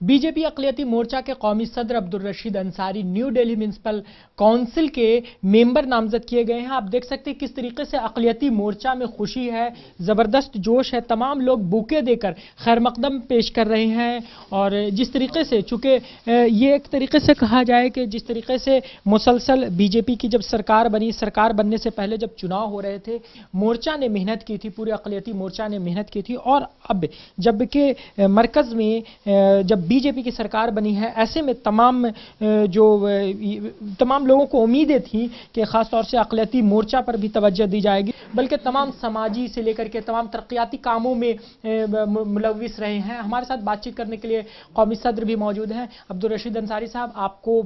BJP अक़लियती मोर्चा के कौमी सदर Abdul Rashid Ansari new Delhi municipal council के मेंबर नामजद किए गए हैं। आप देख सकते हैं किस तरीके से अक़लियती मोर्चा में खुशी है, ज़बरदस्त जोश है। तमाम लोग बुके देकर खैर मकदम पेश कर रहे हैं और जिस तरीके से, चूँकि ये एक तरीके से कहा जाए कि जिस तरीके से मुसलसल बीजेपी की जब सरकार बनी, सरकार बनने से पहले जब चुनाव हो रहे थे, मोर्चा ने मेहनत की थी, पूरे अक़लियती मोर्चा ने मेहनत की थी और अब जबकि मरकज़ में जब बीजेपी की सरकार बनी है, ऐसे में तमाम लोगों को उम्मीदें थी कि खास तौर से अक़लियती मोर्चा पर भी तवज्जो दी जाएगी, बल्कि तमाम समाजी से लेकर के तमाम तरक्याती कामों में मुलव्विस रहे हैं। हमारे साथ बातचीत करने के लिए कौमी सदर भी मौजूद हैं। अब्दुल रशीद अंसारी साहब, आपको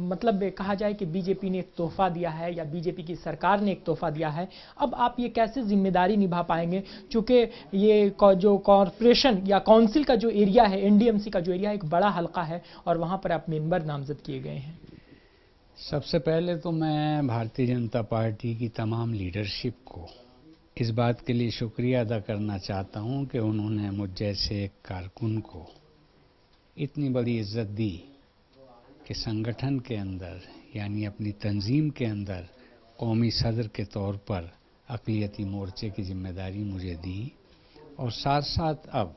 मतलब कहा जाए कि बीजेपी ने एक तोहफा दिया है या बीजेपी की सरकार ने एक तोहफा दिया है, अब आप ये कैसे जिम्मेदारी निभा पाएंगे, चूँकि ये जो कॉरपोरेशन या काउंसिल का जो एरिया है, एनडीएमसी का जो एरिया है, एक बड़ा हल्का है और वहां पर आप मेंबर नामजद किए गए हैं। सबसे पहले तो मैं भारतीय जनता पार्टी की तमाम लीडरशिप को इस बात के लिए शुक्रिया अदा करना चाहता हूं कि उन्होंने मुझ जैसे एक कारकुन को इतनी बड़ी इज्जत दी कि संगठन के अंदर यानी अपनी तंजीम के अंदर कौमी सदर के तौर पर अक़लियती मोर्चे की जिम्मेदारी मुझे दी और साथ साथ अब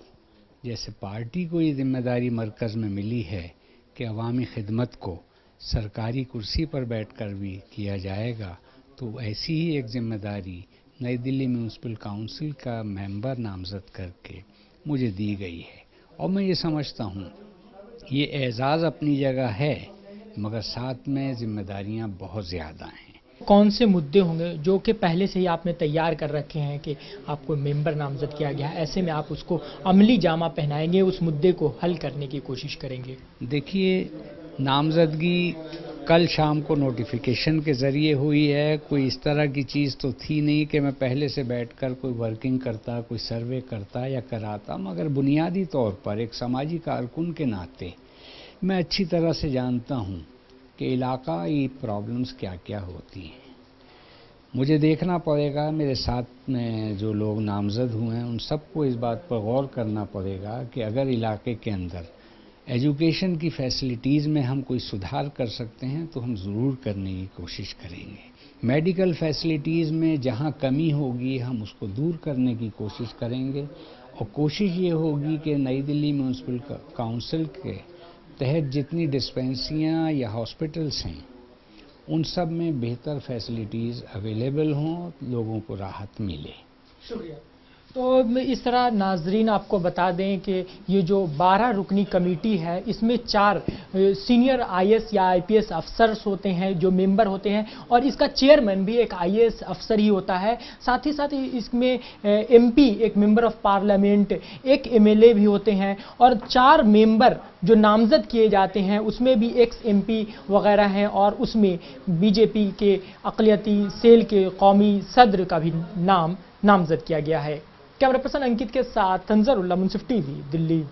जैसे पार्टी को ये जिम्मेदारी मरकज़ में मिली है कि अवामी खिदमत को सरकारी कुर्सी पर बैठकर भी किया जाएगा, तो ऐसी ही एक जिम्मेदारी नई दिल्ली म्यूनिसिपल काउंसिल का मेंबर नामजद करके मुझे दी गई है। और मैं ये समझता हूँ ये एजाज़ अपनी जगह है, मगर साथ में जिम्मेदारियाँ बहुत ज़्यादा हैं। कौन से मुद्दे होंगे जो कि पहले से ही आपने तैयार कर रखे हैं कि आपको मेंबर नामजद किया गया है, ऐसे में आप उसको अमली जामा पहनाएंगे, उस मुद्दे को हल करने की कोशिश करेंगे? देखिए, नामजदगी कल शाम को नोटिफिकेशन के ज़रिए हुई है। कोई इस तरह की चीज़ तो थी नहीं कि मैं पहले से बैठकर कोई वर्किंग करता, कोई सर्वे करता या कराता, मगर बुनियादी तौर पर एक समाजी कारकुन के नाते मैं अच्छी तरह से जानता हूँ कि इलाकाई प्रॉब्लम्स क्या क्या होती हैं। मुझे देखना पड़ेगा, मेरे साथ में जो लोग नामज़द हुए हैं उन सबको इस बात पर गौर करना पड़ेगा कि अगर इलाके के अंदर एजुकेशन की फैसिलिटीज़ में हम कोई सुधार कर सकते हैं तो हम ज़रूर करने की कोशिश करेंगे। मेडिकल फैसिलिटीज़ में जहां कमी होगी हम उसको दूर करने की कोशिश करेंगे और कोशिश ये होगी कि नई दिल्ली म्यूनिसिपल काउंसिल के तहत जितनी डिस्पेंसरियाँ या हॉस्पिटल्स हैं उन सब में बेहतर फैसिलिटीज़ अवेलेबल हों, लोगों को राहत मिले। शुक्रिया। तो इस तरह नाजरीन आपको बता दें कि ये जो 12 रुकनी कमेटी है, इसमें 4 सीनियर आईएएस या आईपीएस अफसर्स होते हैं जो मेंबर होते हैं और इसका चेयरमैन भी एक आईएएस अफसर ही होता है। साथ ही इसमें एमपी, एक मेंबर ऑफ पार्लियामेंट, एक एमएलए भी होते हैं और 4 मेंबर जो नामजद किए जाते हैं उसमें भी एक्स एमपी वगैरह हैं और उसमें बीजेपी के अक़लियती सेल के कौमी सदर का भी नामजद किया गया है। कैमरा पर्सन अंकित के साथ तंजर उल्ला, मुंसिफ टीवी, दिल्ली।